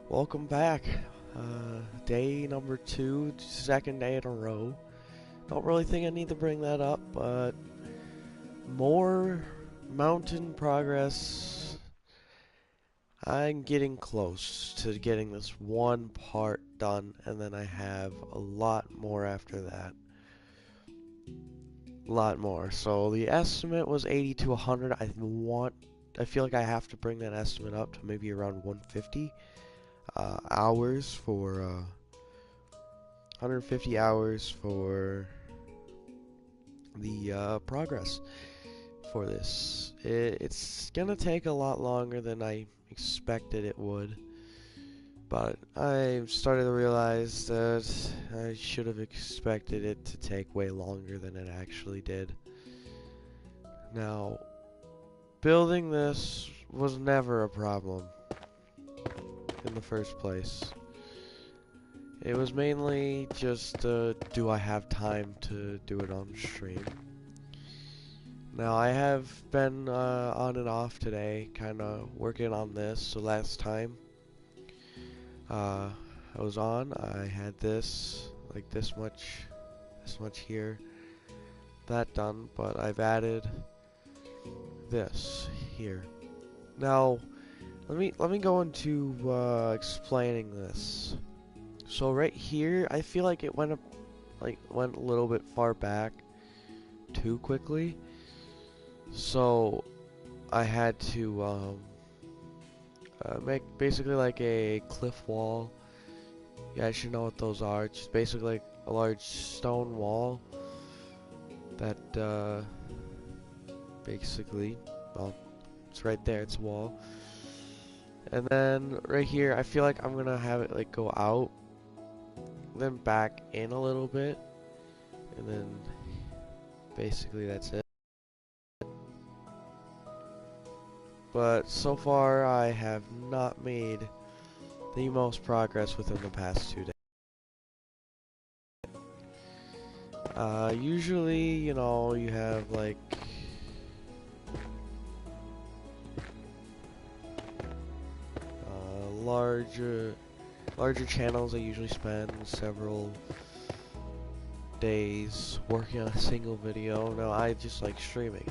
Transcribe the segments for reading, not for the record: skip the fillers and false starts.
Welcome back. Day number 2, second day in a row. Don't really think I need to bring that up, but more mountain progress. I'm getting close to getting this one part done, and then I have a lot more after that. A lot more. So the estimate was 80 to 100. I feel like I have to bring that estimate up to maybe around 150 hours for 150 hours for the progress for this. It's gonna take a lot longer than I expected it would, but I started to realize that I should have expected it to take way longer than it actually did. Now, building this was never a problem in the first place. It was mainly just, do I have time to do it on stream? Now, I have been on and off today, kind of working on this. So last time I was on, I had this, like this much here, that done, but I've added this here. Now, let me go into explaining this. So right here, I feel like it went a little bit far back too quickly. So I had to make basically like a cliff wall. You guys should know what those are. It's just basically like a large stone wall that basically, well, it's right there. It's a wall. And then right here, I feel like I'm gonna have it like go out, then back in a little bit, and then basically that's it. But so far, I have not made the most progress within the past 2 days. Usually, you know, you have like larger channels that usually spend several days working on a single video. No, I just like streaming.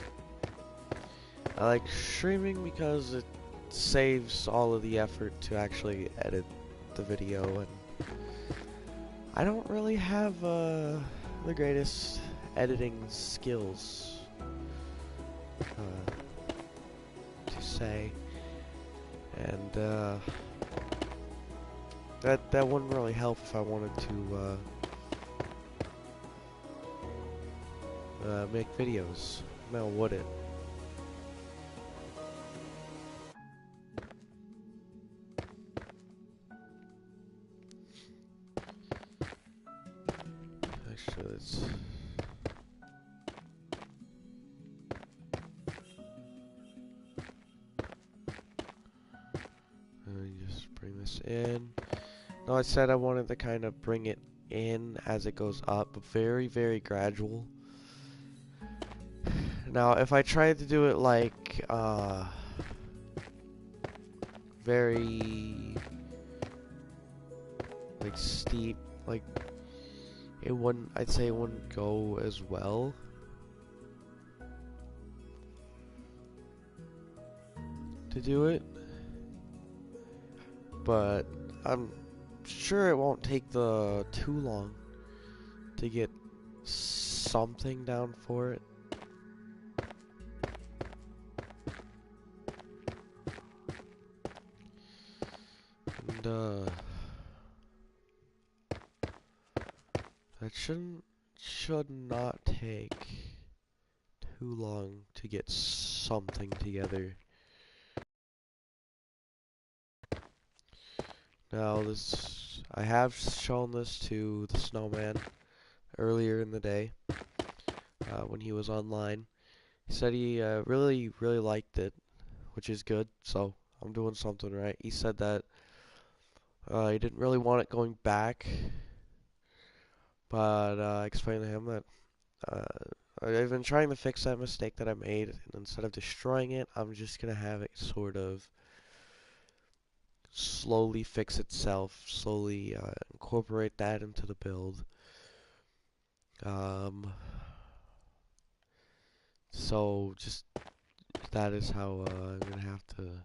I like streaming because it saves all of the effort to actually edit the video, and I don't really have the greatest editing skills to say, and that wouldn't really help if I wanted to make videos. Now, would it? Actually, let's. Let me just bring this in. No, I said I wanted to kind of bring it in as it goes up, very, very gradual. Now, if I tried to do it like, very, like, steep, like, I'd say it wouldn't go as well. To do it. But, I'm sure it won't take too long to get something down for it. And that should not take too long to get something together. Now I have shown this to the snowman earlier in the day when he was online. He said he really liked it, which is good, so I'm doing something right. He said that he didn't really want it going back, but I explained to him that I've been trying to fix that mistake that I made, and instead of destroying it, I'm just gonna have it sort of slowly fix itself, slowly incorporate that into the build. Um, so just that is how I'm gonna have to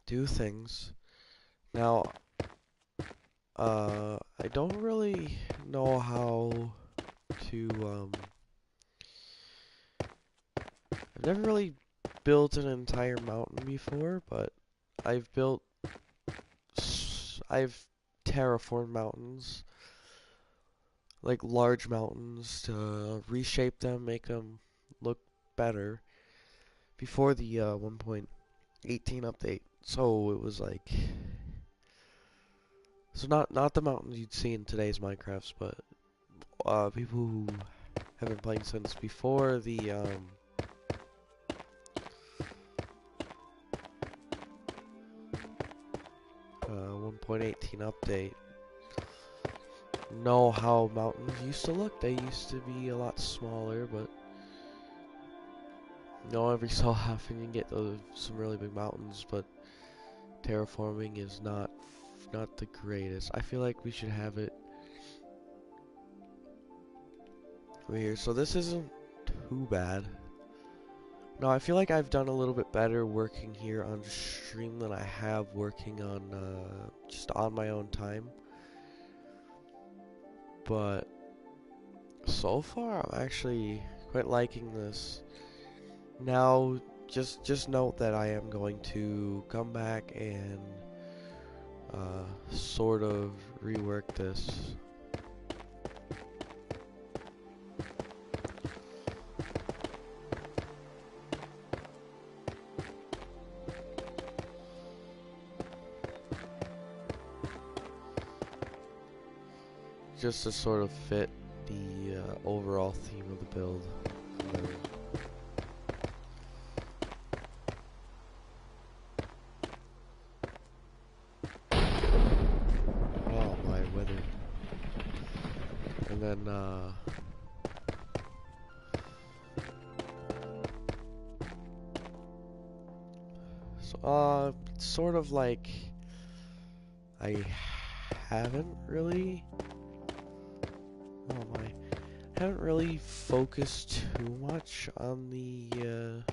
do things. Now, I don't really know how to, I've never really built an entire mountain before, but I've built, I've terraformed mountains, like large mountains, to reshape them, make them look better before the 1.18 update. So it was like, so not the mountains you'd see in today's Minecrafts, but people who have been playing since before the 1.18 update know how mountains used to look. They used to be a lot smaller, but every so often you get some really big mountains, but terraforming is not the greatest. I feel like we should have it over here. So this isn't too bad. No, I feel like I've done a little bit better working here on stream than I have working on just on my own time. But so far, I'm actually quite liking this. Now, just note that I am going to come back and sort of rework this. Just to sort of fit the overall theme of the build. Oh, my weather. And then, so, sort of like, I haven't really, haven't really focused too much on the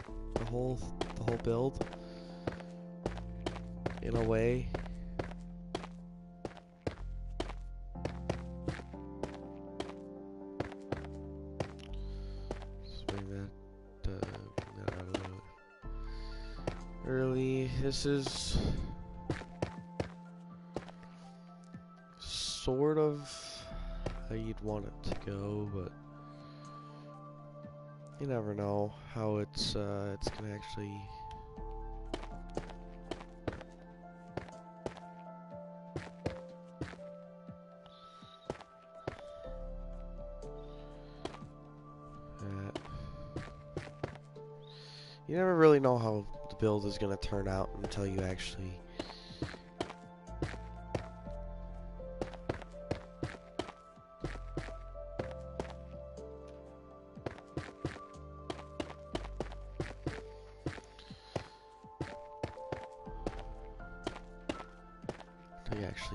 whole build, in a way. Let's bring that out of the early. This is sort of how you'd want it to go, but you never know how it's gonna actually you never really know how the build is gonna turn out until you actually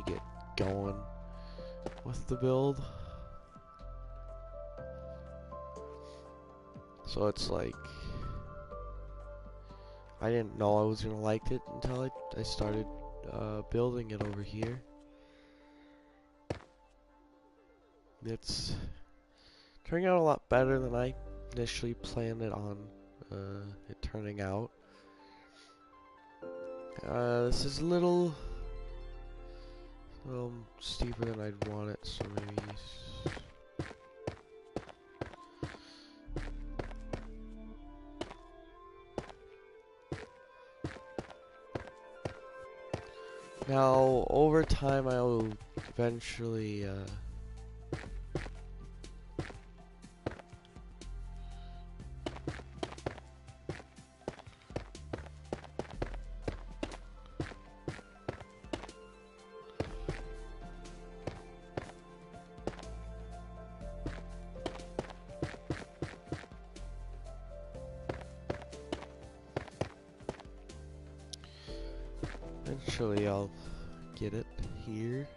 get going with the build. So it's like, I didn't know I was gonna like it until I started building it over here. It's turning out a lot better than I initially planned it on it turning out. This is a little steeper than I'd want it, so maybe now over time I'll eventually eventually I'll get it here.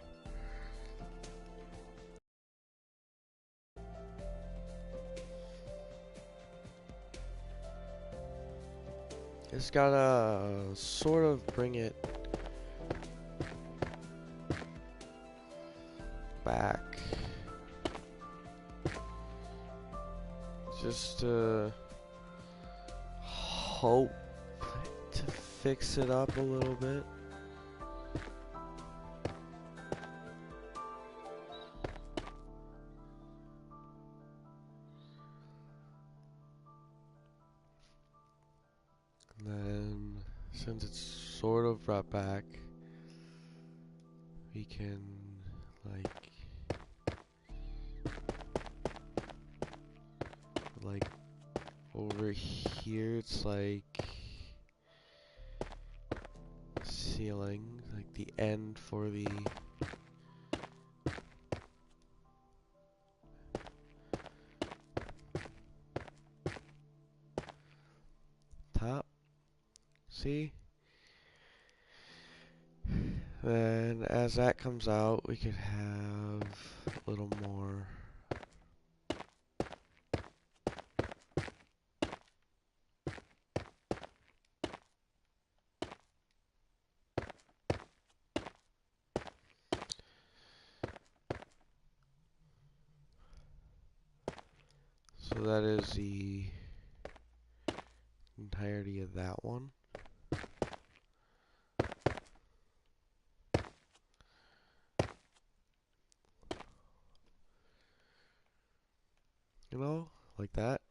Just gotta sort of bring it back. Just to hope to fix it up a little bit. And then, since it's sort of brought back, we can, like, over here, it's like ceiling, like the end for the top. See? Then as that comes out, we could have a little more. So that is the entirety of that one. You know, like that.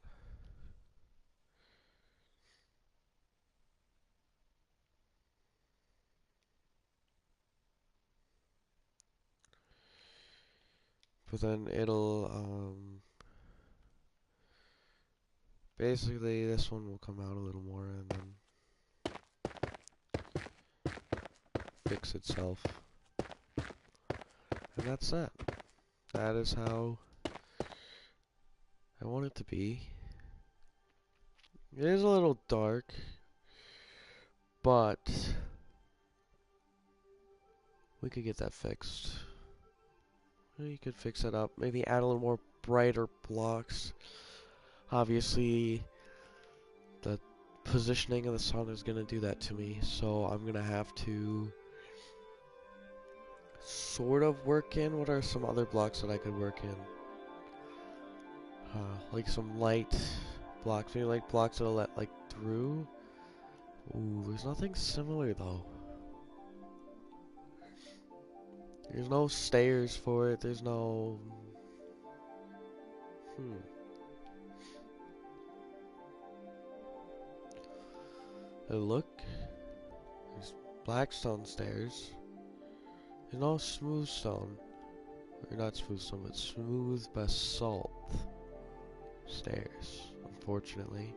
But then it'll, basically this one will come out a little more and then fix itself. And that's that. That is how I want it to be. It is a little dark, but we could get that fixed. You could fix it up, maybe add a little more brighter blocks. Obviously, the positioning of the sun is going to do that to me, so I'm going to have to sort of work in. What are some other blocks that I could work in? Like some light blocks, maybe like blocks that'll let like through. Ooh, there's nothing similar though. There's no stairs for it, there's no... Look, there's black stone stairs. There's no smooth stone. Or not smooth stone, but smooth basalt stairs, unfortunately.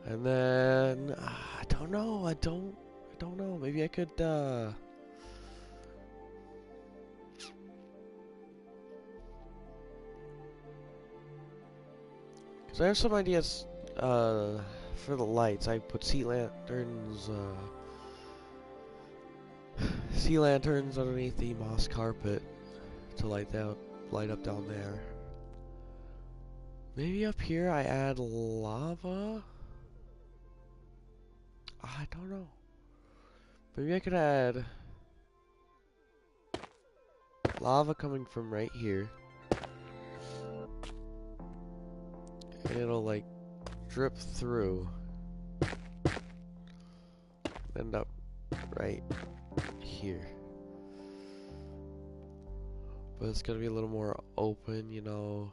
And then, I don't know, I don't know, maybe I could, because I have some ideas, for the lights. I put sea lanterns underneath the moss carpet to light up down there. Maybe up here I add lava? I don't know. Maybe I could add lava coming from right here. And it'll like drip through. End up right here. But it's gonna be a little more open, you know.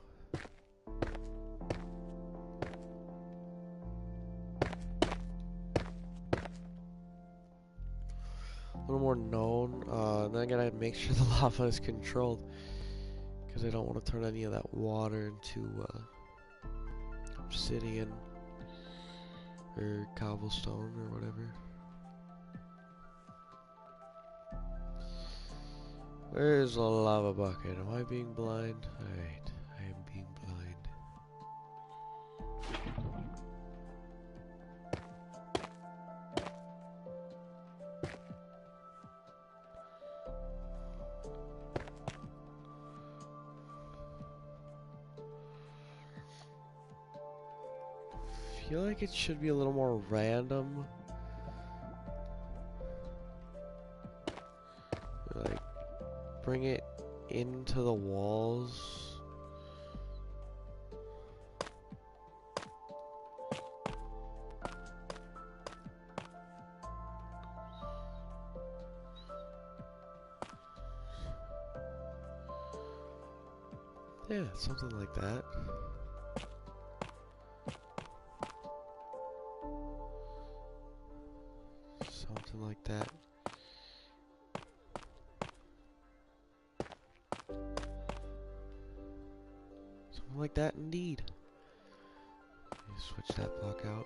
A little more known. Then I gotta make sure the lava is controlled, because I don't want to turn any of that water into obsidian or cobblestone or whatever. Where is the lava bucket? Am I being blind? Alright, I am being blind. feel like it should be a little more random. Like, bring it into the walls. Yeah, something like that. Something like that. Something like that indeed. Switch that block out.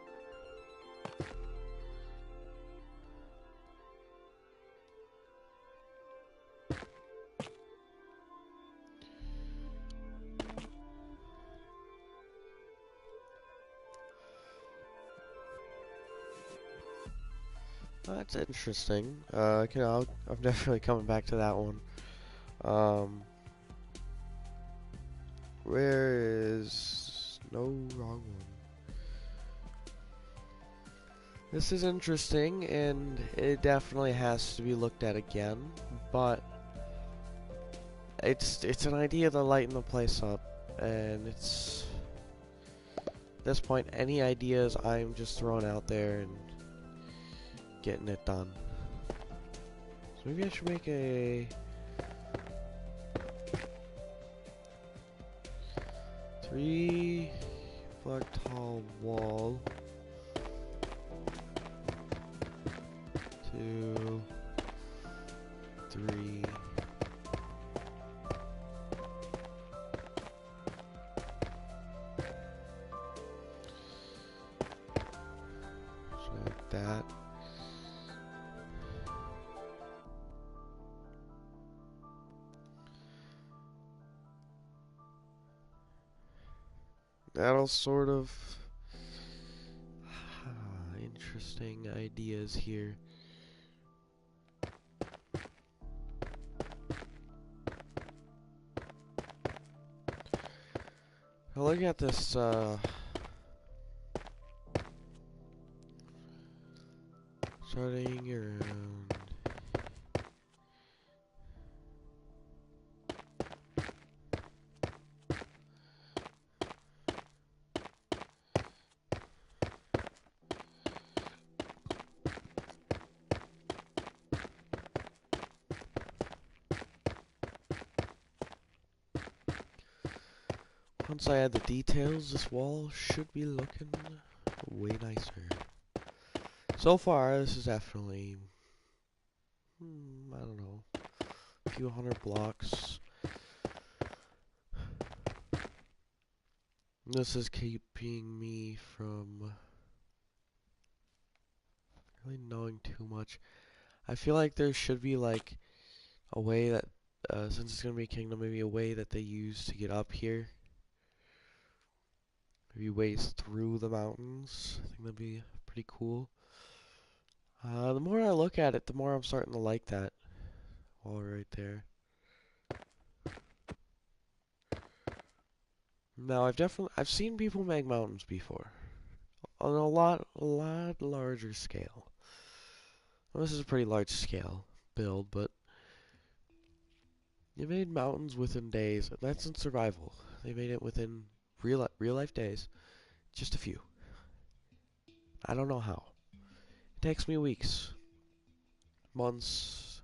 That's interesting. I'm definitely coming back to that one. Where is... No, wrong one. This is interesting, and it definitely has to be looked at again, but it's an idea to lighten the place up, and it's... At this point, any ideas I'm just throwing out there and getting it done. So maybe I should make a 3-block tall wall. 2, 3. So like that. That'll sort of... interesting ideas here. Now look at this, starting around... Once I add the details, this wall should be looking way nicer. So far, this is definitely, I don't know, a few hundred blocks. This is keeping me from really knowing too much. I feel like there should be like a way that, since it's going to be a kingdom, maybe a way that they use to get up here. Maybe ways through the mountains. I think that'd be pretty cool. The more I look at it, the more I'm starting to like that wall right there. Now, I've seen people make mountains before. On a lot larger scale. Well, this is a pretty large scale build, but they made mountains within days. That's in survival. They made it within real life days. Just a few. I don't know how. It takes me weeks. Months.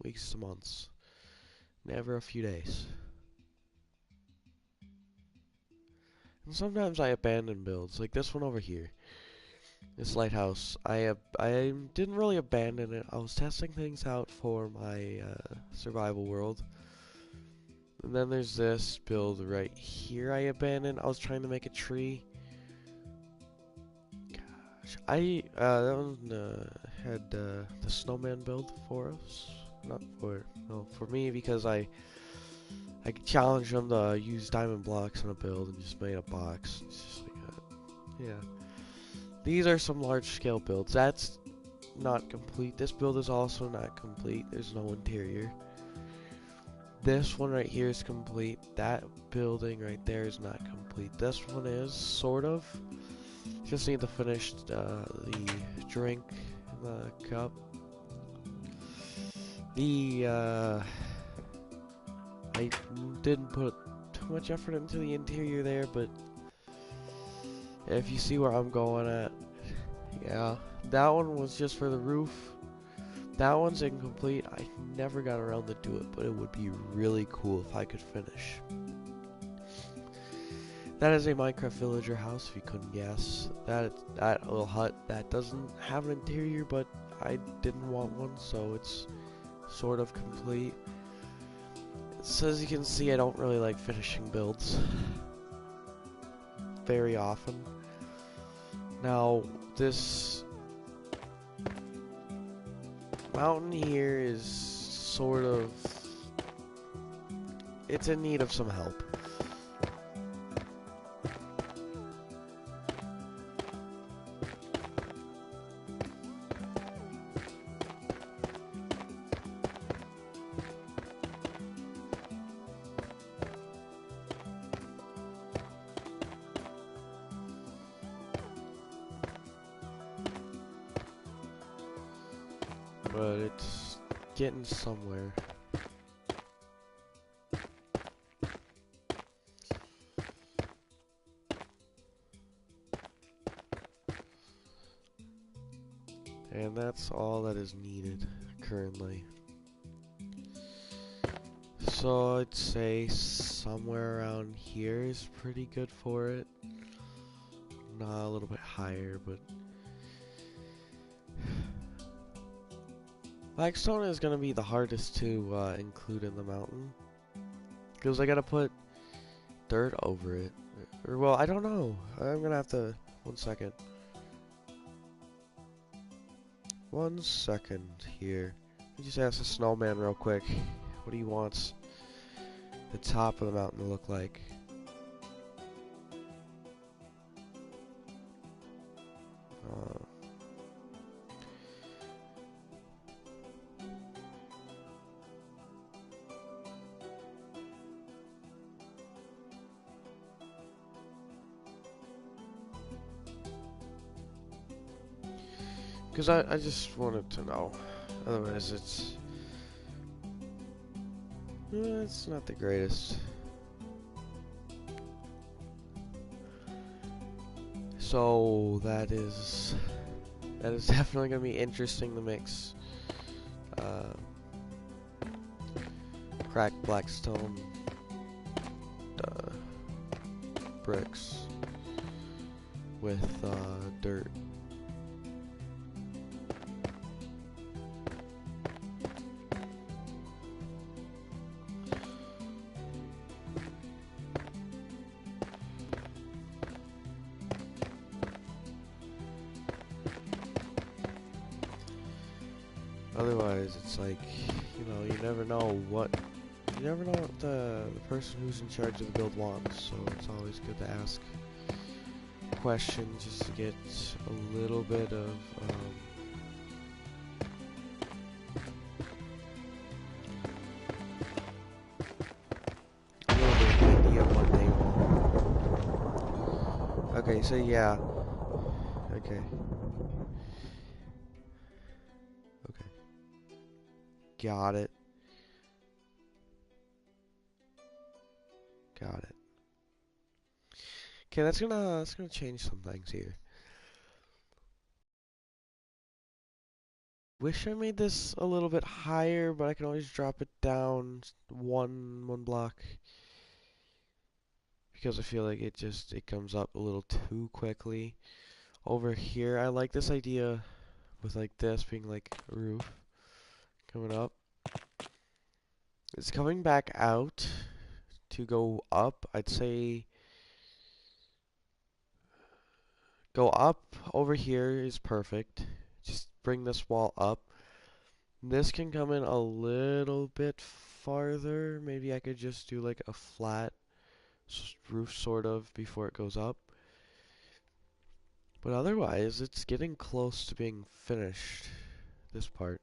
Weeks to months. Never a few days. And sometimes I abandon builds, like this one over here. This lighthouse. I didn't really abandon it. I was testing things out for my survival world. And then there's this build right here I abandoned. I was trying to make a tree. Gosh, that one had the snowman build for us. For me, because I challenged them to use diamond blocks in a build and just made a box. It's just like yeah. These are some large scale builds. That's not complete. This build is also not complete. There's no interior. This one right here is complete. That building right there is not complete. This one is, sort of. Just need to finish the drink in the cup. I didn't put too much effort into the interior there, but if you see where I'm going at, yeah, that one was just for the roof. That one's incomplete. I never got around to do it, but it would be really cool if I could finish. That is a Minecraft villager house, if you couldn't guess. That little hut that doesn't have an interior, but I didn't want one, so it's sort of complete. So as you can see, I don't really like finishing builds very often. Now, this mountain here is sort of... it's in need of some help. But it's getting somewhere. And that's all that is needed currently. So I'd say somewhere around here is pretty good for it. Not a little bit higher, but Blackstone is going to be the hardest to include in the mountain, because I got to put dirt over it. Or, well, I don't know. I'm going to have to... One second. One second here. Let me just ask the snowman real quick what he wants the top of the mountain to look like. Because I just wanted to know. Otherwise it's not the greatest. So that is definitely gonna be interesting to mix cracked blackstone bricks with dirt. Otherwise, it's like, you never know what the person who's in charge of the build wants, so it's always good to ask questions just to get a little bit of, idea of what they want. Okay, so yeah. Okay. Got it. Got it. Okay, that's gonna change some things here. Wish I made this a little bit higher, but I can always drop it down one block because I feel like it comes up a little too quickly. Over here, I like this idea with like this being like a roof coming up. It's coming back out to go up. I'd say go up over here is perfect. Just bring this wall up. This can come in a little bit farther. Maybe I could just do like a flat roof sort of before it goes up. But otherwise, it's getting close to being finished, this part.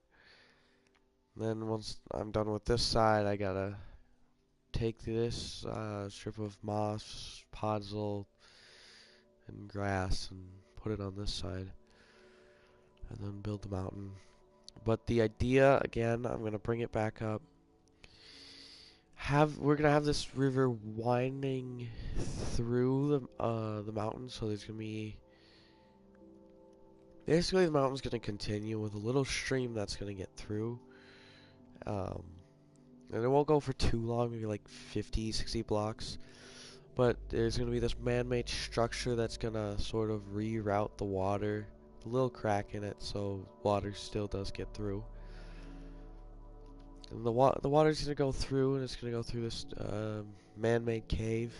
Then once I'm done with this side, I gotta take this strip of moss, podzol, and grass and put it on this side, and then build the mountain. But the idea, again, I'm gonna bring it back up. We're gonna have this river winding through the mountain, so there's gonna be basically the mountain's gonna continue with a little stream that's gonna get through. And it won't go for too long, maybe like 50, 60 blocks. But there's going to be this man-made structure that's going to sort of reroute the water. A little crack in it so water still does get through. And the water's going to go through, and it's going to go through this man-made cave.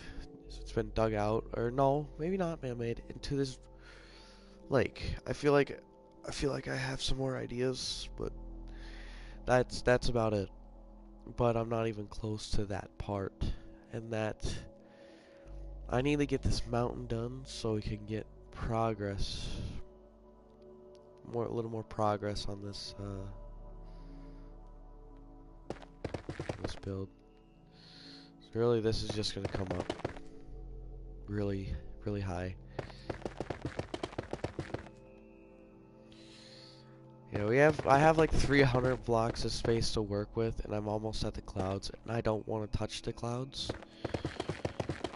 So it's been dug out, or no, maybe not man-made, into this lake. I feel like I have some more ideas, but that's about it. But I'm not even close to that part, and that I need to get this mountain done so we can get progress, a little more progress on this this build. So really, this is just gonna come up really, really high. Yeah, I have like 300 blocks of space to work with, and I'm almost at the clouds, and I don't want to touch the clouds.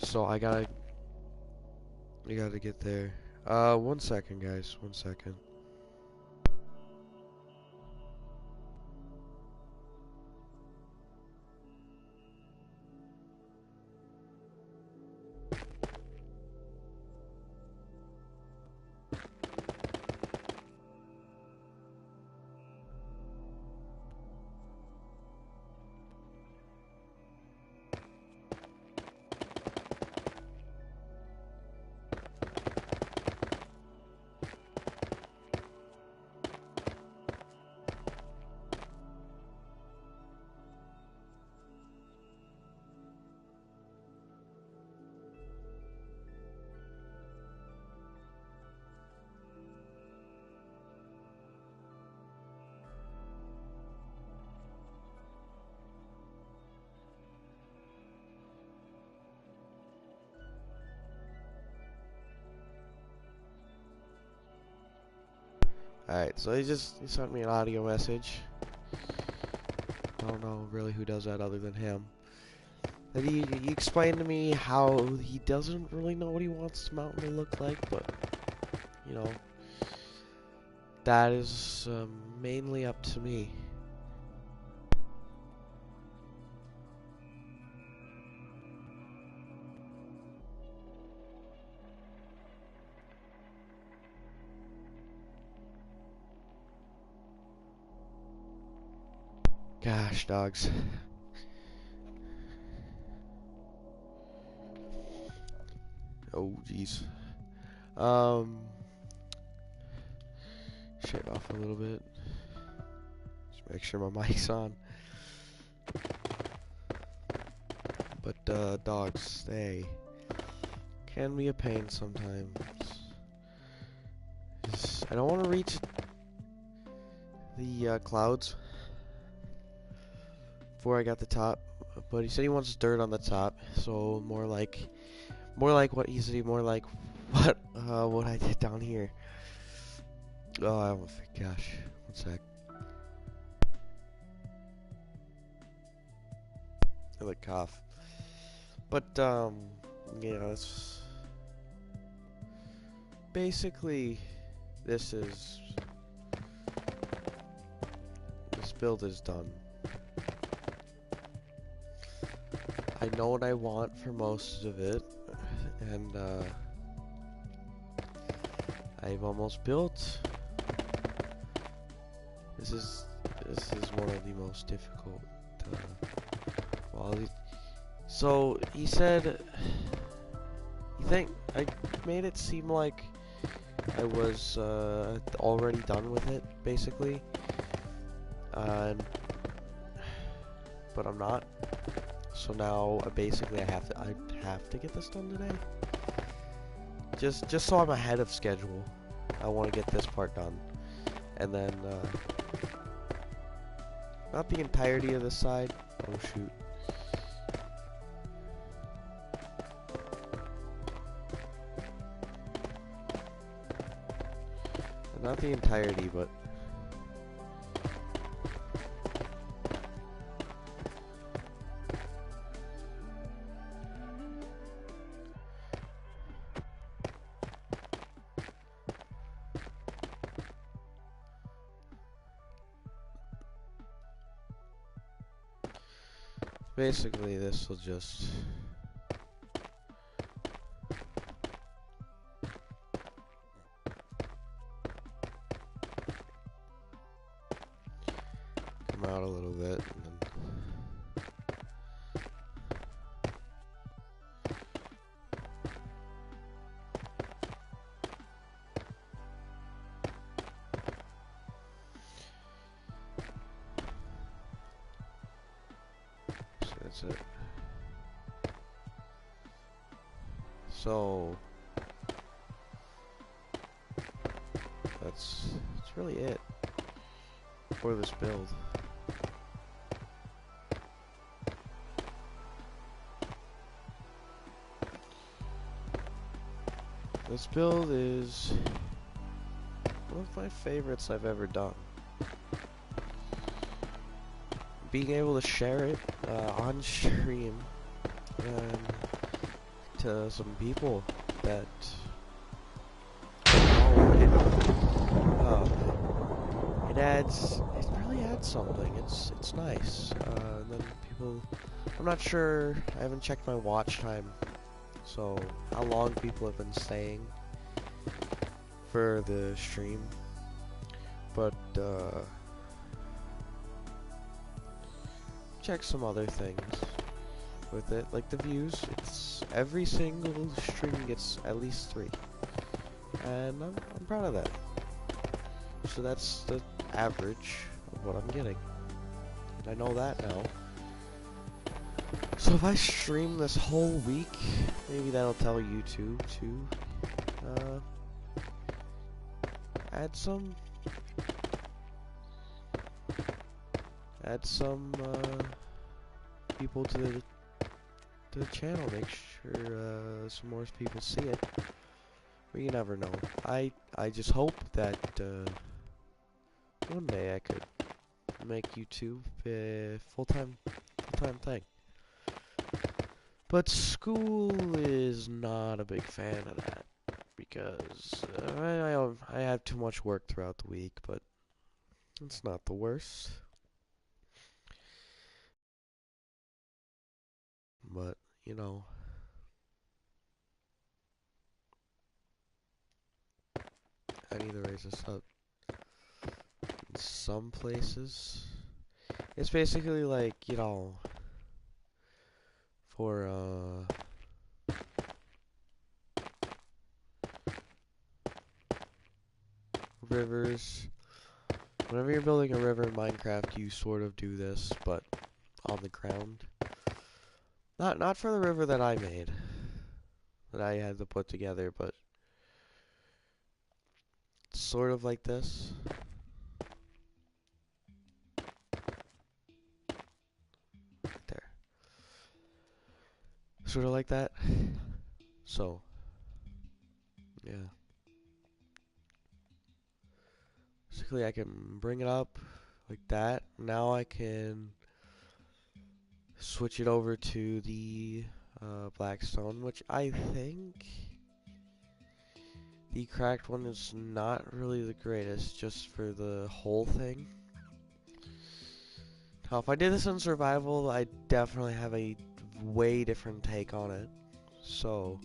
So I gotta get there. 1 second, guys. 1 second. Alright, so he sent me an audio message. I don't know really who does that other than him. And he explained to me how he doesn't really know what he wants the mountain to look like, but, you know, that is mainly up to me. Gosh, dogs. Oh, jeez. Shut off a little bit. Just make sure my mic's on. But, dogs, they can be a pain sometimes. I don't want to reach the clouds before I got the top, but he said he wants dirt on the top, so more like what he said, more like what I did down here. Oh, I don't think, gosh, 1 sec. I like cough. But yeah, that's basically this build is done. I know what I want for most of it, and I've almost built. This is one of the most difficult qualities. So he said, I made it seem like I was already done with it, basically, but I'm not. So now basically I have to get this done today. Just so I'm ahead of schedule. I want to get this part done, and then not the entirety of this side. Oh shoot. Not the entirety, but basically this will just come out a little bit and then so that's it. So that's really it for this build. This build is one of my favorites I've ever done. Being able to share it on stream to some people that it really adds something. It's nice. And then people, I'm not sure. I haven't checked my watch time, so how long people have been staying for the stream, but check some other things with it, like the views. It's every single stream gets at least 3, and I'm proud of that. So that's the average of what I'm getting, and I know that now. So if I stream this whole week, maybe that'll tell YouTube to add some people to the channel. Make sure some more people see it. But you never know. I just hope that one day I could make YouTube a full-time thing. But school is not a big fan of that, because I have too much work throughout the week, but it's not the worst. But, you know, I need to raise this up. In some places, it's basically like, you know, for rivers. Whenever you're building a river in Minecraft, you sort of do this, but on the ground. Not for the river that I made, that I had to put together, but sort of like this. There. Sort of like that. So, yeah. Basically, I can bring it up like that. Now I can switch it over to the Blackstone, which I think the cracked one is not really the greatest, just for the whole thing. Now, if I did this in survival, I definitely have a way different take on it. So,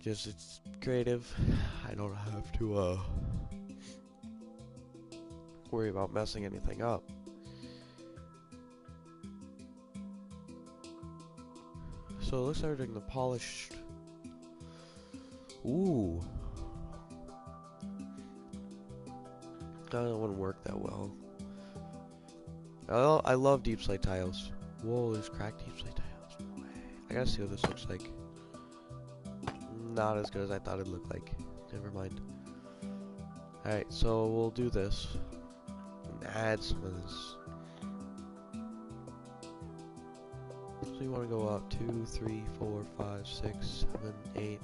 just it's creative. I don't have to worry about messing anything up. So it looks like we're doing the polished. Ooh. That wouldn't work that well. I love deep slate tiles. Whoa, there's cracked deep slate tiles. No way. I gotta see what this looks like. Not as good as I thought it'd look like. Never mind. Alright, so we'll do this. And add some of this. So you want to go up 2, 3, 4, 5, 6, 7, 8,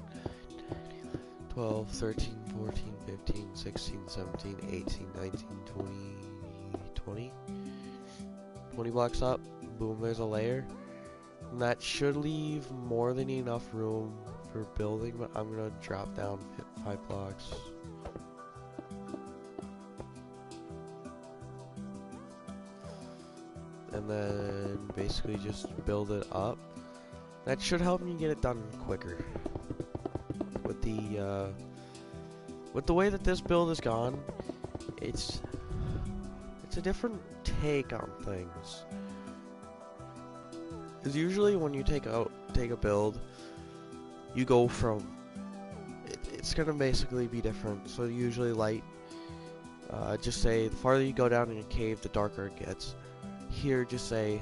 12, 13, 14, 15, 16, 17, 18, 19, 20, 20? 20 blocks up, boom, there's a layer. And that should leave more than enough room for building, but I'm gonna drop down 5 blocks. And then basically just build it up. That should help me get it done quicker. With the way that this build is gone, it's a different take on things. Because usually when you take a build, you go from it's gonna basically be different. So usually light, just say the farther you go down in a cave, the darker it gets. Here, just say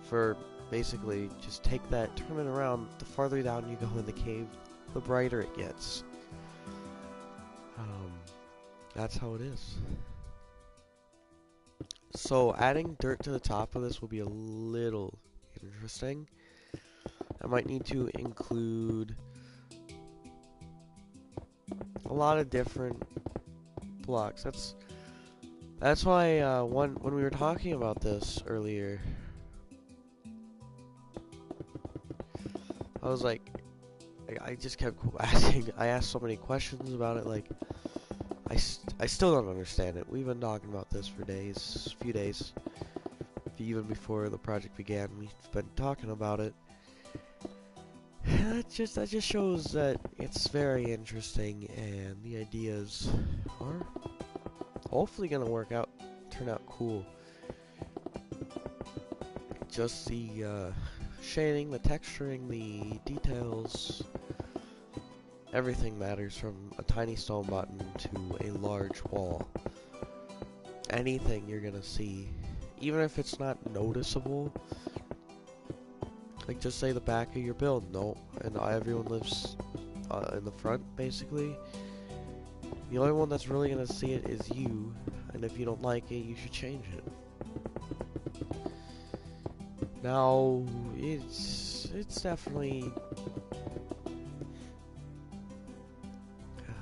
for basically just take that, turn it around. The farther down you go in the cave, the brighter it gets. That's how it is. So adding dirt to the top of this will be a little interesting. I might need to include a lot of different blocks. That's why when we were talking about this earlier, I was like, I just kept asking. I asked so many questions about it. Like, I still don't understand it. We've been talking about this for days, few days, even before the project began. We've been talking about it. And that just shows that it's very interesting, and the ideas are hopefully gonna turn out cool. Just the shading, the texturing, the details. Everything matters, from a tiny stone button to a large wall. Anything you're gonna see, even if it's not noticeable, like just say the back of your build, and everyone lives in the front, basically. The only one that's really gonna see it is you, and if you don't like it, you should change it. Now, it's definitely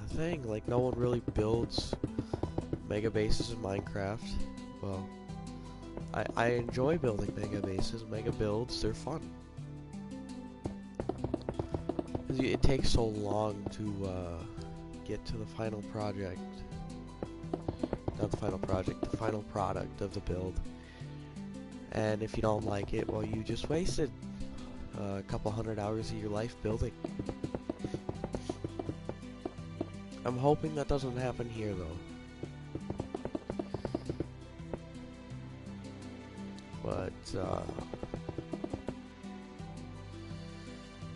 thing. Like, no one really builds mega bases in Minecraft. Well, I enjoy building mega bases, mega builds. They're fun. It takes so long to get to the final project. Not the final project, the final product of the build. And if you don't like it, well, you just wasted a couple hundred hours of your life building. I'm hoping that doesn't happen here, though. But,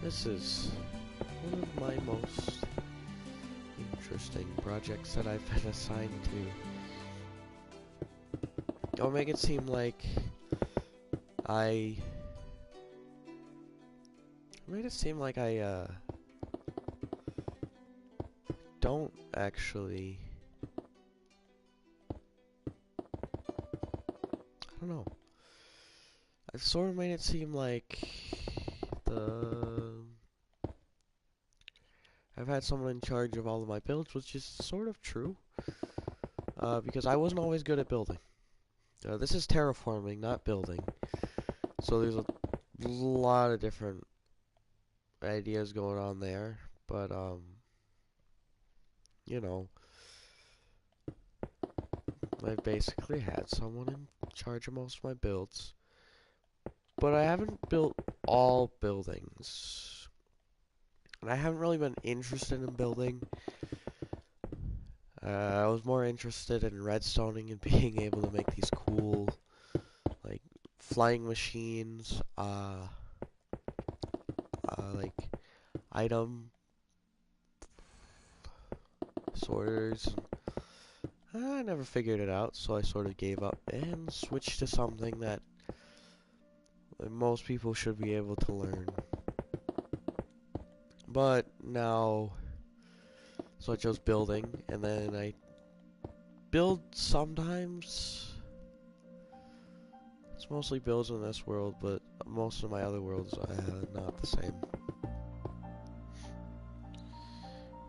this is one of my most interesting projects that I've been assigned to. I'll make it seem like I don't actually, I don't know. I've sort of made it seem like I've had someone in charge of all of my builds, which is sort of true. Because I wasn't always good at building. This is terraforming, not building. So there's a lot of different ideas going on there, but you know, I basically had someone in charge of most of my builds, but I haven't built all buildings, and I haven't really been interested in building. I was more interested in redstoning and being able to make these cool, like, flying machines, like, item sorters. I never figured it out, so I sort of gave up and switched to something that most people should be able to learn. But now, so I chose building, and then I build sometimes. It's mostly builds in this world, but most of my other worlds are not the same.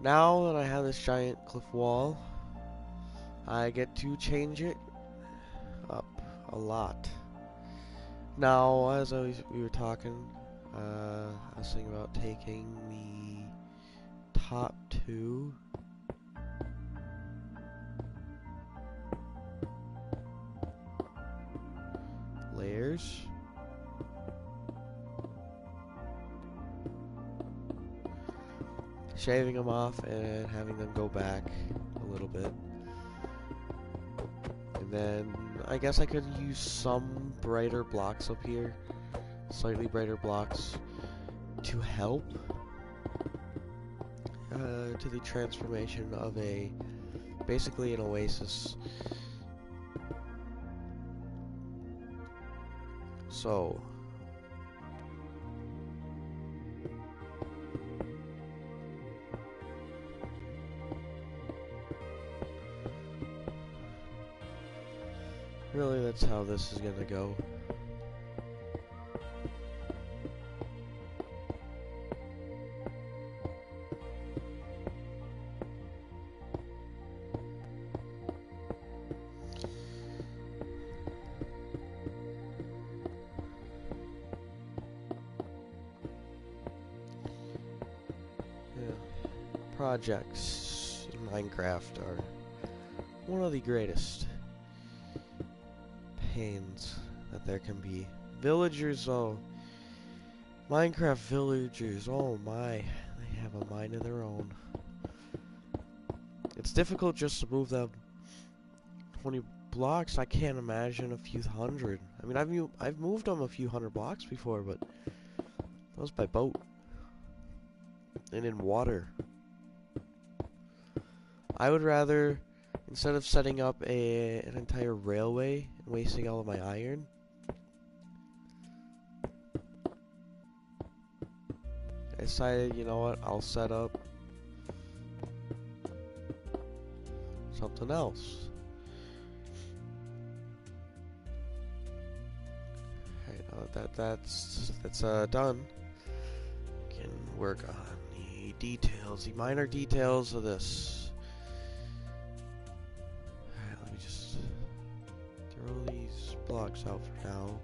Now that I have this giant cliff wall, I get to change it up a lot. Now, as we were talking, I was thinking about taking the top two layers, shaving them off and having them go back a little bit. And then I guess I could use some brighter blocks up here, slightly brighter blocks, to help to the transformation of basically an oasis. So really, that's how this is gonna go. Yeah. Projects in Minecraft are one of the greatest pains that there can be. Villagers, oh, Minecraft villagers, oh my, they have a mind of their own. It's difficult just to move them 20 blocks. I can't imagine a few hundred. I mean, I've moved them a few hundred blocks before, but that was by boat and in water. I would rather, instead of setting up an entire railway and wasting all of my iron, I decided, you know what, I'll set up something else. Alright, that's done. Can work on the details, the minor details of this. Alright, let me just throw these blocks out for now.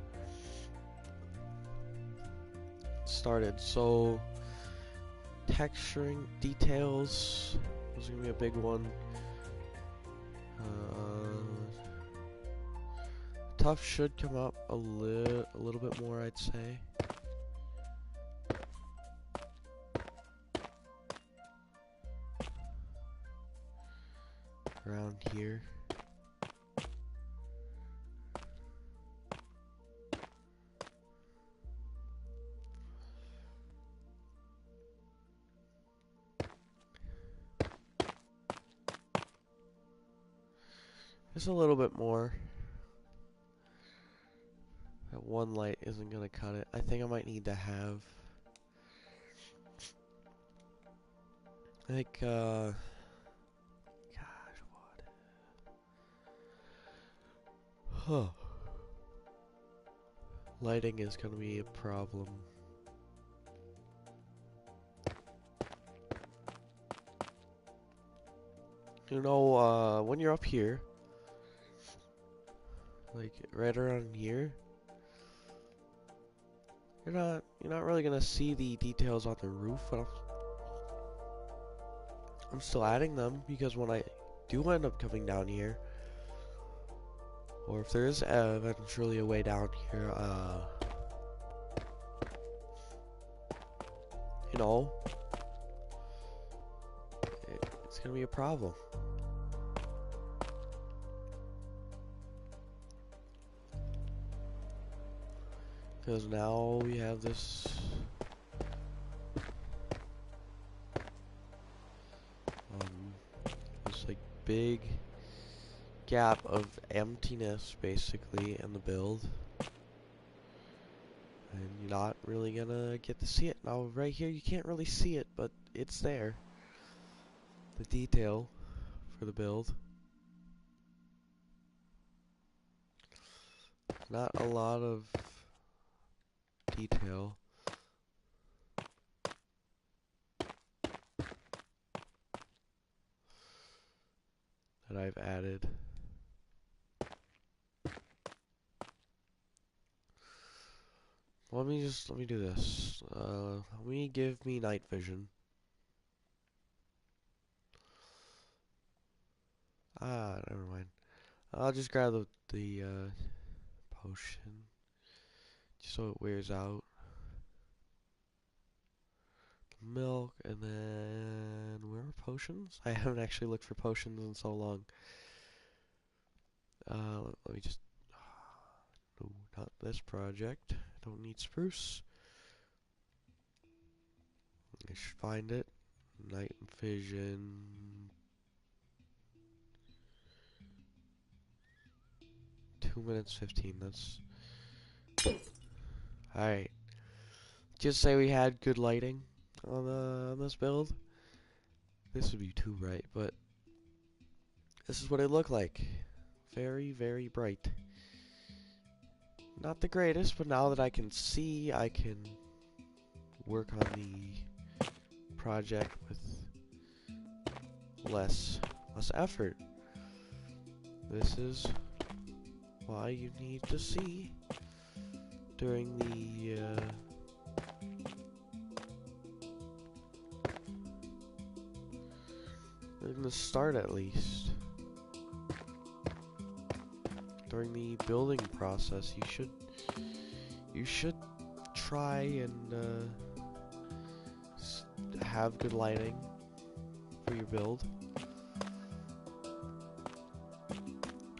Started, so texturing details is gonna be a big one. Tough should come up a little bit more, I'd say. Around here. Just a little bit more. That one light isn't gonna cut it. I think I might need to have, I think, gosh, what? Huh. Lighting is gonna be a problem. You know, when you're up here, like right around here, you're not really gonna see the details on the roof, but I'm still adding them because when I do end up coming down here, or if there is eventually a way down here, you know, it's gonna be a problem. Because now we have this like big gap of emptiness basically in the build, and you're not really gonna get to see it. Now right here you can't really see it, but it's there, the detail for the build. Not a lot of detail. that I've added. Let me do this. Let me give me night vision. Ah, never mind. I'll just grab the potion, just so it wears out. Milk, and then where are potions? I haven't actually looked for potions in so long. Let me just. No, not this project. Don't need spruce. I should find it. Night vision. 2 minutes 15. That's alright. Just say we had good lighting on this build. This would be too bright, but this is what it looked like. Very, very bright. Not the greatest, but now that I can see, I can work on the project with less effort. This is why you need to see during the in the start, at least. During the building process, you should try and have good lighting for your build.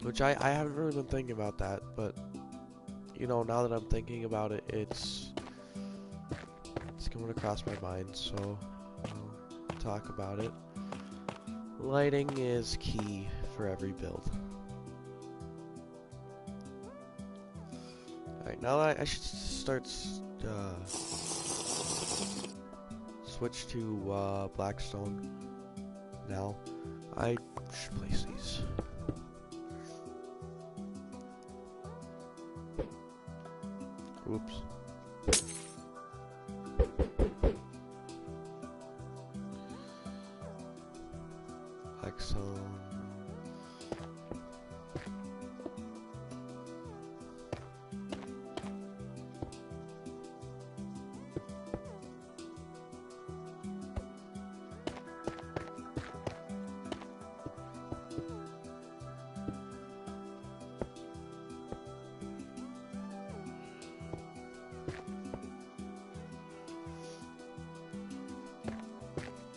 Which I haven't really been thinking about that, but you know, now that I'm thinking about it, it's coming across my mind, so I'll talk about it. Lighting is key for every build. Alright, now I should start switch to Blackstone now. I should place these. Oops. Blackstone.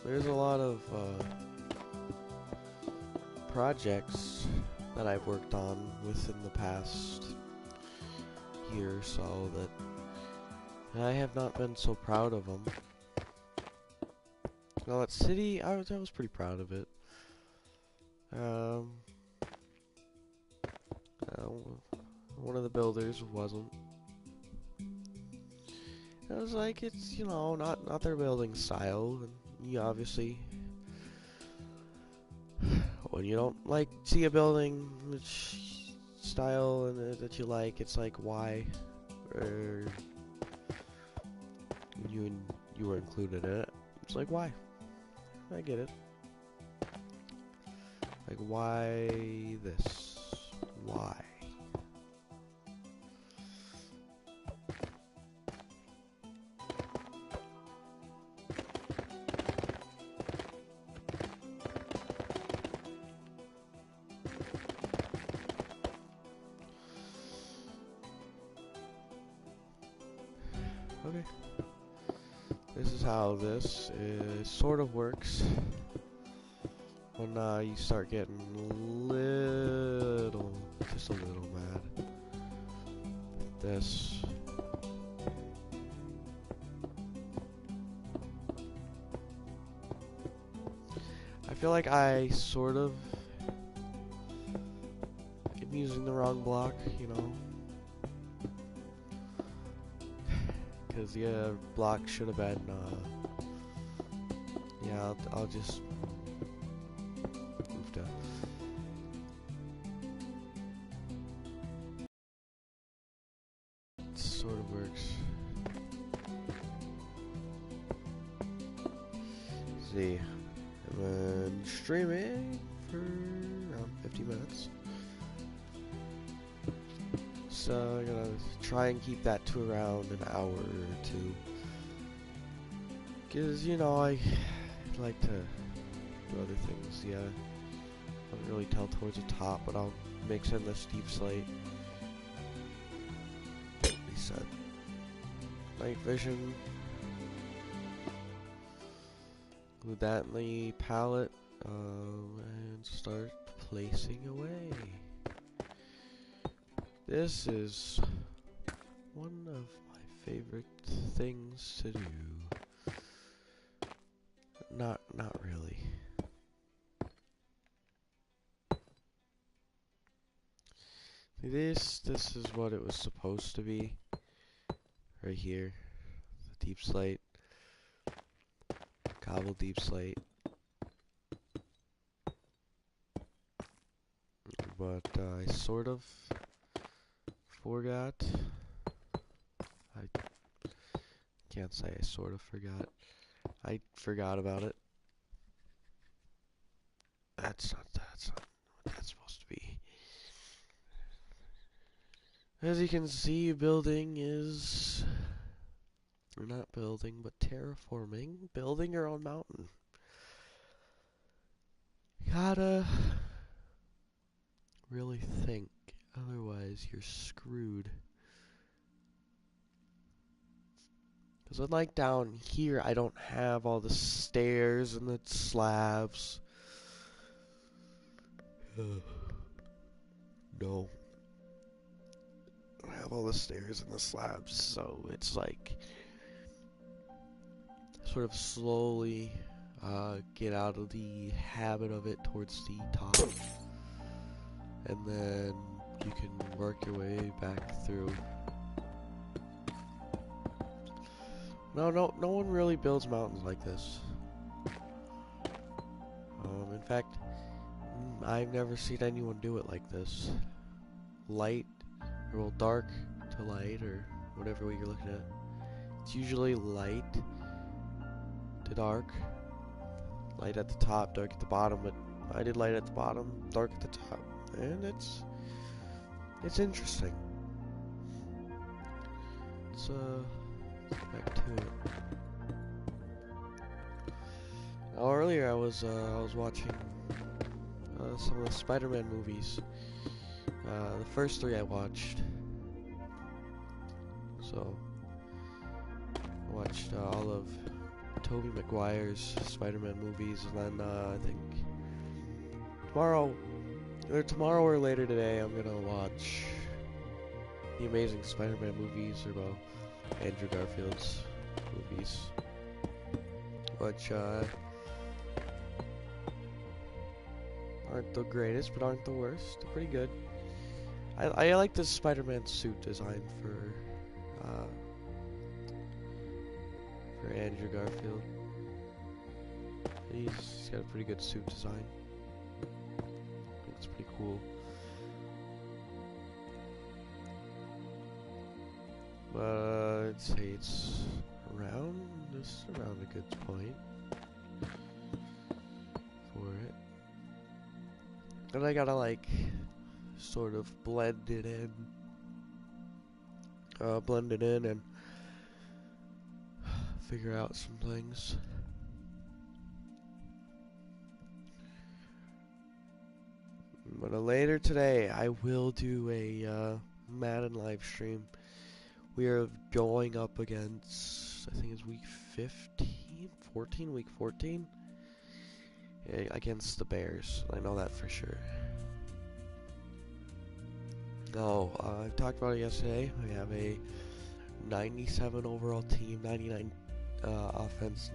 There's a lot of projects that I've worked on within the past year or so that I have not been so proud of them. Now that city, I was pretty proud of it. One of the builders wasn't. I was like, it's, you know, not their building style, and you obviously, when you don't like see a building which style and that you like, it's like, why? Or you were included in it. It's like, why? I get it. Like, why this? Why? Okay. This is how this sort of works when you start getting just a little mad. This. I feel like I sort of am using the wrong block, you know. Because the block should have been, yeah, I'll just move to. It sort of works. See, and then streaming for around 50 minutes. So I'm gonna try and keep that to around an hour or two. Cause you know, I like to do other things, yeah. I don't really tell towards the top, but I'll mix in the steep slate. Reset. Night vision. Include that in the palette, and start placing away. This is one of my favorite things to do. Not really. This is what it was supposed to be. Right here. The deep slate. Cobble deep slate. But I sort of forgot. I can't say I sort of forgot. I forgot about it. That's not what that's supposed to be. As you can see, building is... We're not building, but terraforming. Building your own mountain. Gotta really think, otherwise you're screwed. Because unlike down here, I don't have all the stairs and the slabs. No. I have all the stairs and the slabs, so it's like sort of slowly get out of the habit of it towards the top, and then you can work your way back through. No one really builds mountains like this. In fact, I've never seen anyone do it like this. Light, or well, dark to light, or whatever way you're looking at. It's usually light to dark. Light at the top, dark at the bottom, but I did light at the bottom, dark at the top. And it's interesting. Let's get back to it. Now, earlier I was watching some of the Spider-Man movies. The first 3 I watched. So I watched all of Tobey Maguire's Spider-Man movies, and then I think tomorrow or later today I'm gonna watch the Amazing Spider-Man movies, or well, Andrew Garfield's movies, which aren't the greatest, but aren't the worst. They're pretty good. I like the Spider-Man suit design for Andrew Garfield. He's got a pretty good suit design. I think it's pretty cool. But I'd say it's around a good point for it. And I gotta like sort of blend it in and figure out some things. But later today, I will do a Madden live stream. We are going up against, I think it's week 14, week 14, against the Bears. I know that for sure. Oh, I talked about it yesterday. We have a 97 overall team, 99 offense,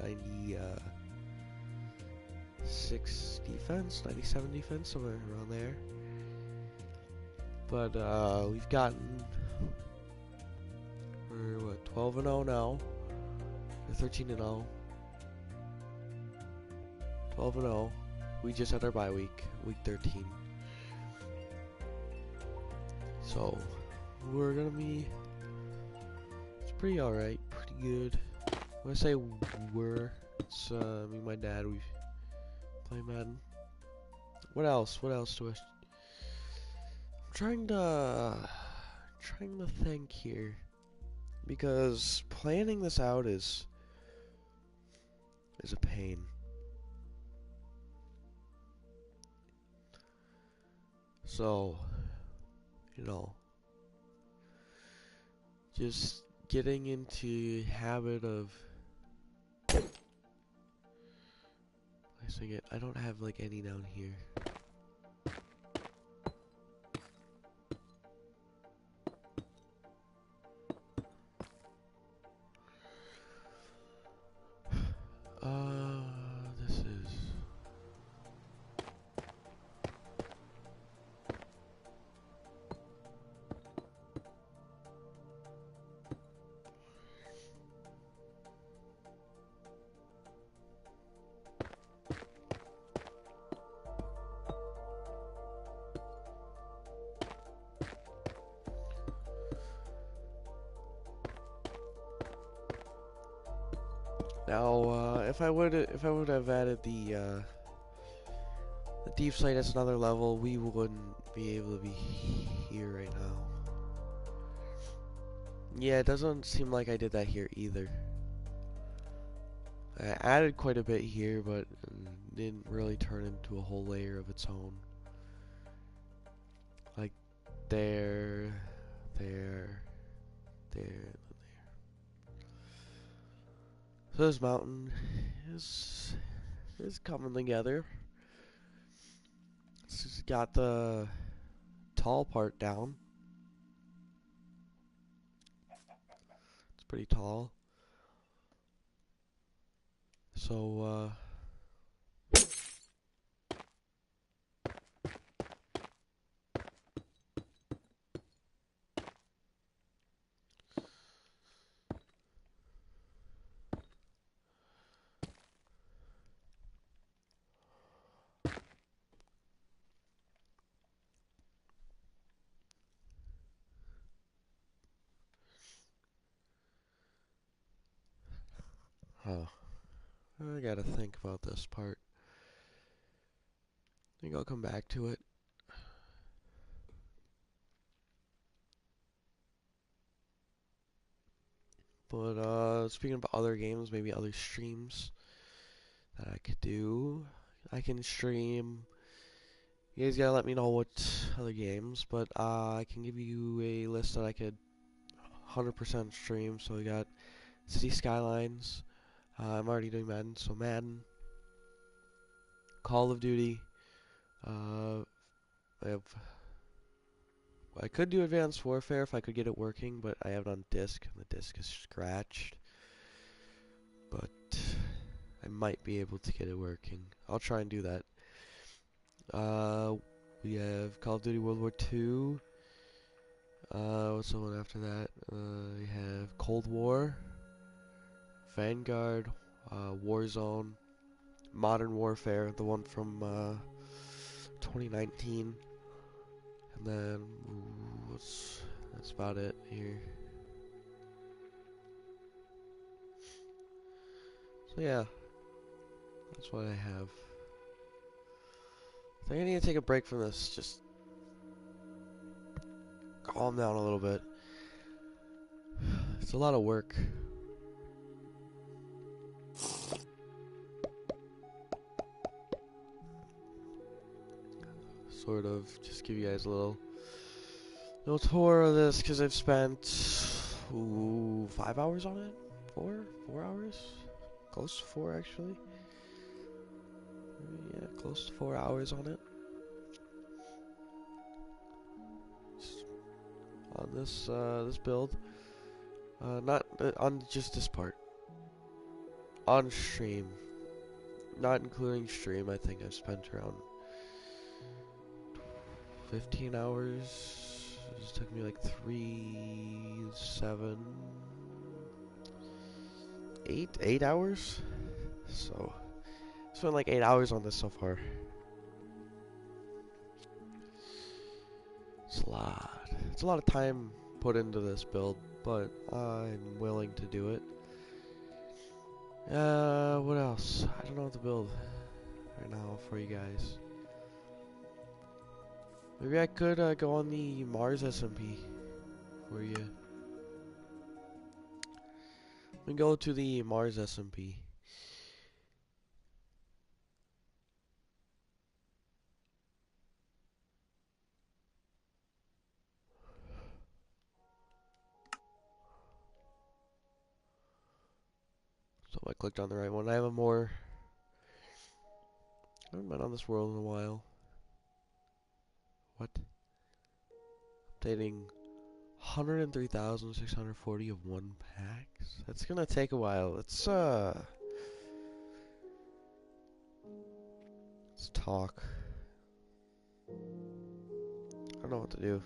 96 defense, 97 defense, somewhere around there. But we've gotten, we're what, 12-0 now, or 13-0, 12-0. We just had our bye week, week 13. So we're gonna be, it's pretty alright, pretty good. When I say we're, it's me and my dad, we play Madden What else? What else do I? I'm trying to think here, because planning this out is a pain. So, you know, just getting into habit of placing it. I don't have like any down here. This is now. If I would have added the deep slate as another level, we wouldn't be able to be here right now. Yeah, it doesn't seem like I did that here either. I added quite a bit here, but it didn't really turn into a whole layer of its own. Like there, there, there. So this mountain is coming together. It's got the tall part down. It's pretty tall. So I gotta think about this part. I think I'll come back to it. But speaking about other games, maybe other streams that I could do. I can stream. You guys gotta let me know what other games, but I can give you a list that I could 100% stream. So we got City Skylines. I'm already doing Madden, so Madden, Call of Duty. I could do Advanced Warfare if I could get it working, but I have it on disc, and the disc is scratched. But I might be able to get it working. I'll try and do that. We have Call of Duty World War II. What's the one after that? We have Cold War, Vanguard, Warzone, Modern Warfare, the one from 2019. And then, that's about it here. So yeah, that's what I have. I think I need to take a break from this, just calm down a little bit. It's a lot of work. Sort of just give you guys a little tour of this, because I've spent 5 hours on it? 4 hours? Close to 4 actually. Yeah, close to 4 hours on it. On this build. Not on just this part. On stream. Not including stream, I think I've spent around 15 hours. It took me like 8 hours. So I spent like 8 hours on this so far. It's a lot. It's a lot of time put into this build, but I'm willing to do it. What else? I don't know what to build right now for you guys. Maybe I could go on the Mars SMP for you. Let me go to the Mars SMP. So I clicked on the right one. I haven't been on this world in a while. What? Updating 103,640 of one packs? That's gonna take a while. Let's talk. I don't know what to do.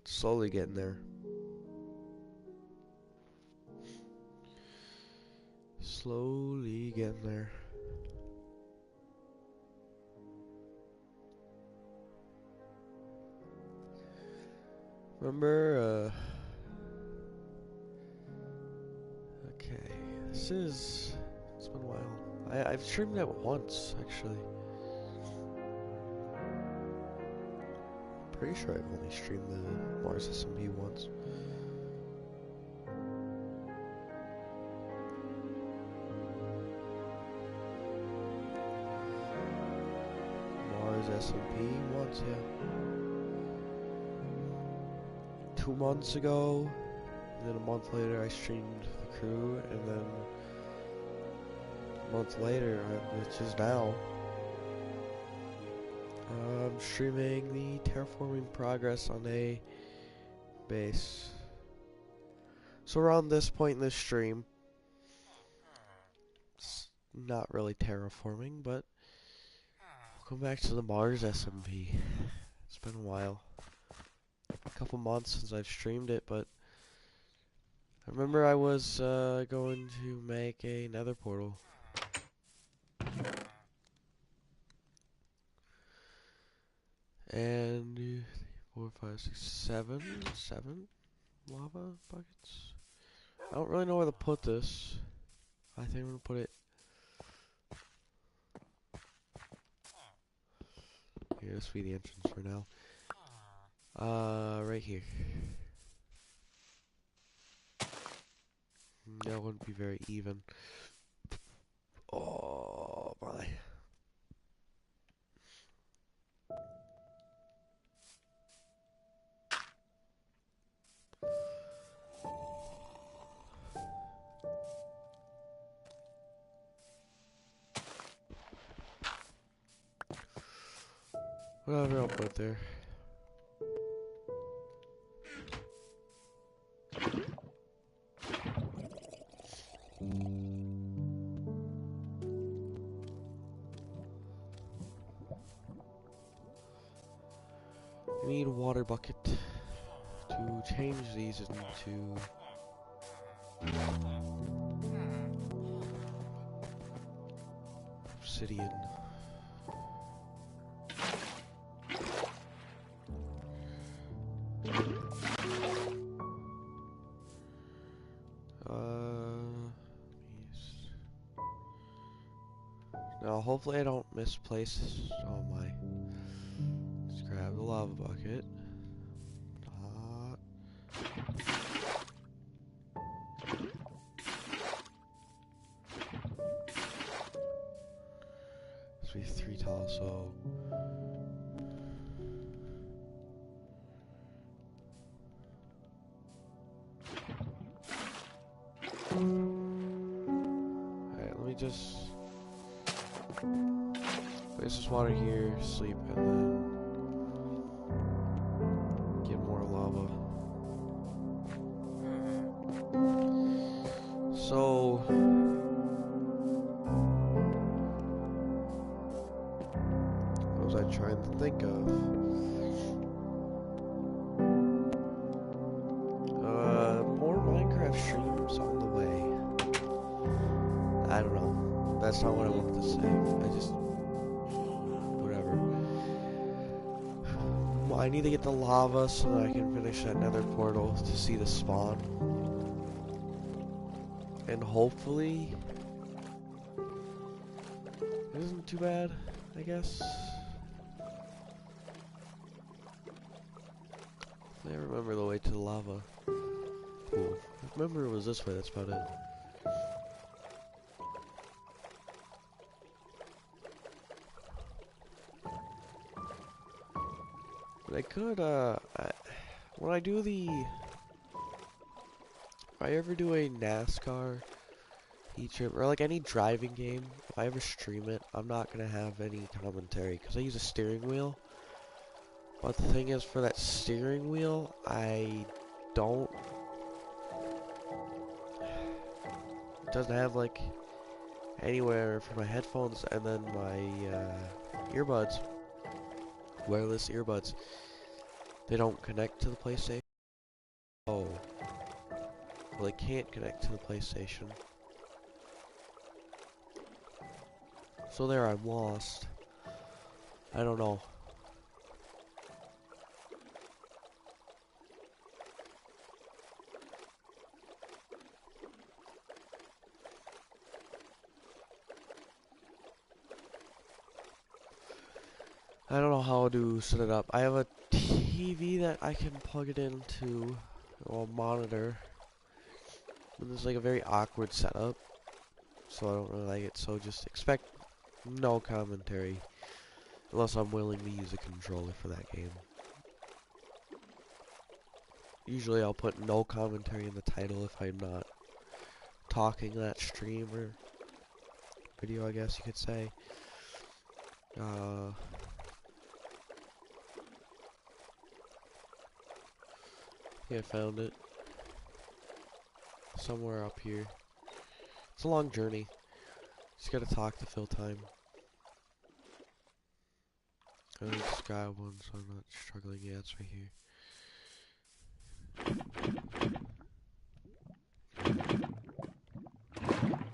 Slowly getting there. Slowly getting there. Remember, okay, it's been a while. I've streamed that once, actually. Pretty sure I've only streamed the Mars SMP once. Mars SMP once, yeah. 2 months ago, and then a month later I streamed the crew, and then a month later, which is now, I'm streaming the Terraforming progress on a base. So around this point in this stream, it's not really terraforming, but welcome back to the Mars SMP. It's been a while. A couple months since I've streamed it, but I remember I was going to make a nether portal. And 4, 5, 6, 7 lava buckets. I don't really know where to put this. I think I'm gonna put it here. This will be the entrance for now. Right here. That wouldn't be very even. Oh my. Whatever, I'll put it there. I need a water bucket to change these into obsidian. Now, hopefully I don't misplace all my. Let's grab the lava bucket. This will be 3 tall, so. Alright, let me just place this water here, sleep, and then get more lava. So what was I trying to think of? More Minecraft streams on the way. I don't know. That's not what I wanted to say. I just whatever. Well, I need to get the lava so that I can finish that nether portal to see the spawn. And hopefully it isn't too bad. I guess. I remember the way to the lava pool. I remember it was this way, that's about it. But I could, when I do if I ever do a NASCAR heat trip, or like any driving game, if I ever stream it, I'm not gonna have any commentary, because I use a steering wheel. But the thing is, for that steering wheel, it doesn't have like anywhere for my headphones, and then my earbuds, wireless earbuds, they don't connect to the PlayStation. Oh, well, they can't connect to the PlayStation. So there, I'm lost. I don't know. I don't know how to set it up. I have a TV that I can plug it into, or monitor. And it's like a very awkward setup, so I don't really like it. So just expect no commentary, unless I'm willing to use a controller for that game. Usually I'll put no commentary in the title if I'm not talking that stream or video, I guess you could say. Yeah, I found it. Somewhere up here. It's a long journey. Just gotta talk to fill time. I just got one, so I'm not struggling. Yeah, it's right here.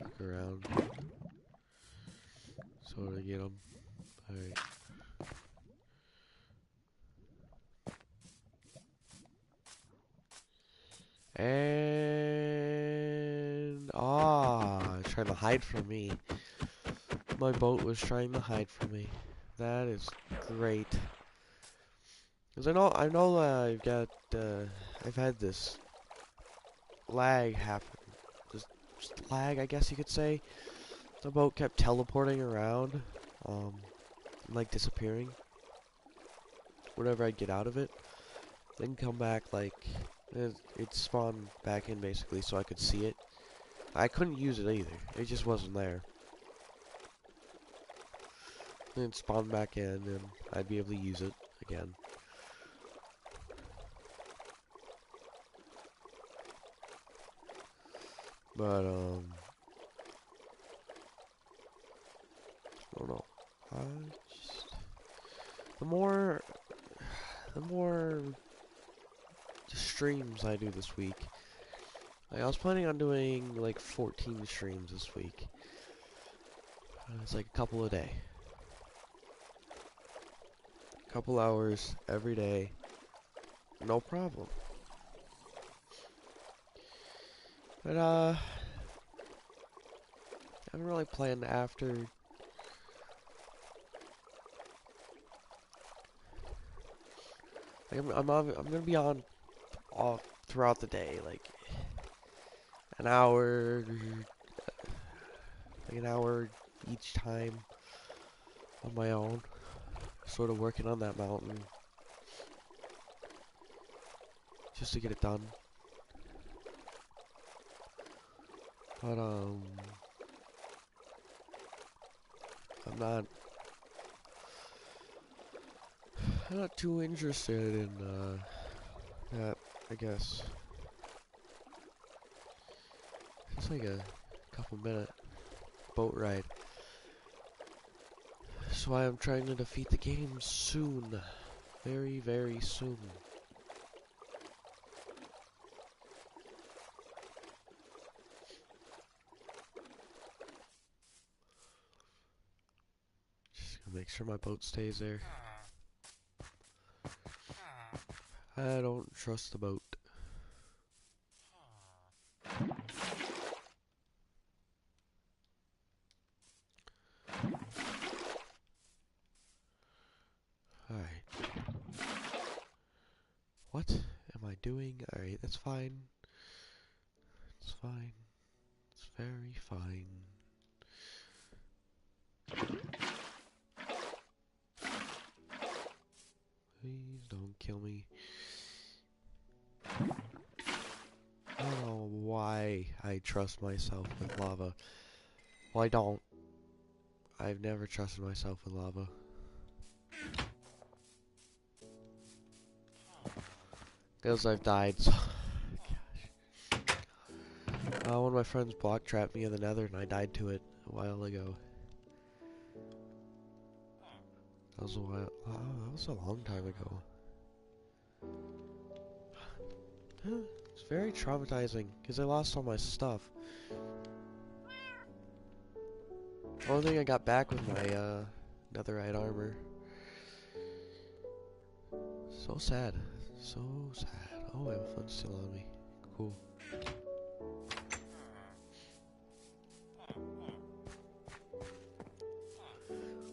Look around. So to get them. Alright. And trying to hide from me. My boat was trying to hide from me. That is great. Cause I know I've had this lag happen. Just lag, I guess you could say. The boat kept teleporting around, like disappearing. Whenever I'd get out of it, then come back like it spawned back in basically, so I could see it. I couldn't use it either. It just wasn't there. Then it spawned back in, and I'd be able to use it again. But I don't know. The more streams I do this week. Like, I was planning on doing like 14 streams this week. It's like a couple a day. Couple hours every day. No problem. But I haven't really planned after. Like I'm gonna be on all throughout the day, like an hour, each time on my own, sort of working on that mountain just to get it done. But I'm not too interested in that, I guess. It's like a couple minute boat ride. So I am trying to defeat the game soon. Very, very soon. Just gonna make sure my boat stays there. I don't trust the boat. Alright. What am I doing? Alright, that's fine. It's fine. It's very fine. Please don't kill me. I don't know why I trust myself with lava. Well, I don't. I've never trusted myself with lava. Because I've died so... Gosh. One of my friends block trapped me in the nether and I died to it a while ago. That was a while... that was a long time ago. It's very traumatizing because I lost all my stuff. The only thing I got back was my netherite armor. So sad. So sad. Oh, I have a flint still on me. Cool.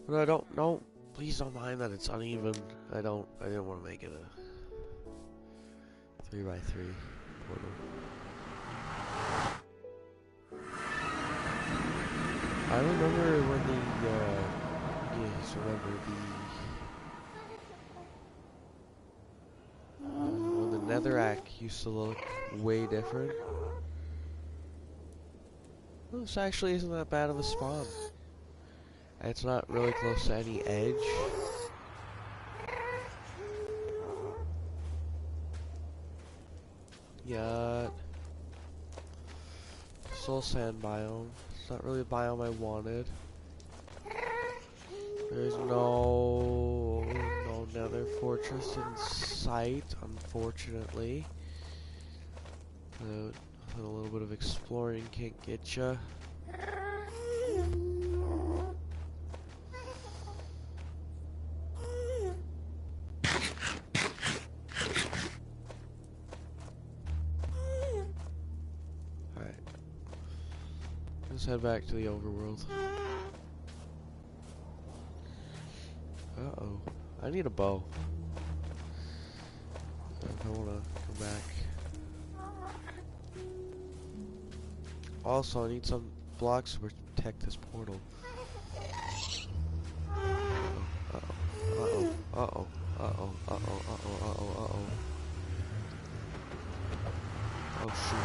But I don't know. Please don't mind that it's uneven. I didn't want to make it a 3x3 portal. I remember when the yes, remember the when the netherrack used to look way different. Well, this actually isn't that bad of a spawn. It's not really close to any edge. Yet. Soul sand biome. It's not really a biome I wanted. There's no nether fortress in sight, unfortunately. A little bit of exploring can't get ya. Let's head back to the overworld. Uh-oh. I need a bow. If I wanna come back. Also, I need some blocks to protect this portal. Uh-oh. Uh-oh. Uh-oh. Uh-oh. Uh-oh. Uh-oh. Uh-oh. Uh-oh. Oh, shoot.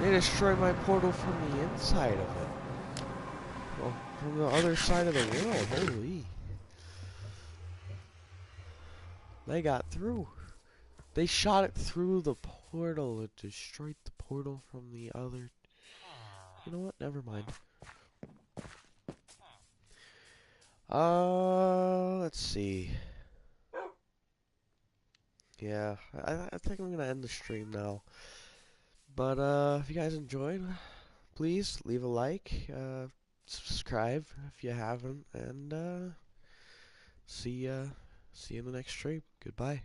They destroyed my portal from the inside of it. Well, from the other side of the world. Holy. They got through. They shot it through the portal. It destroyed the portal from the other. You know what? Never mind. Let's see. Yeah, I think I'm gonna end the stream now. But if you guys enjoyed, please leave a like, subscribe if you haven't, and see you in the next stream. Goodbye.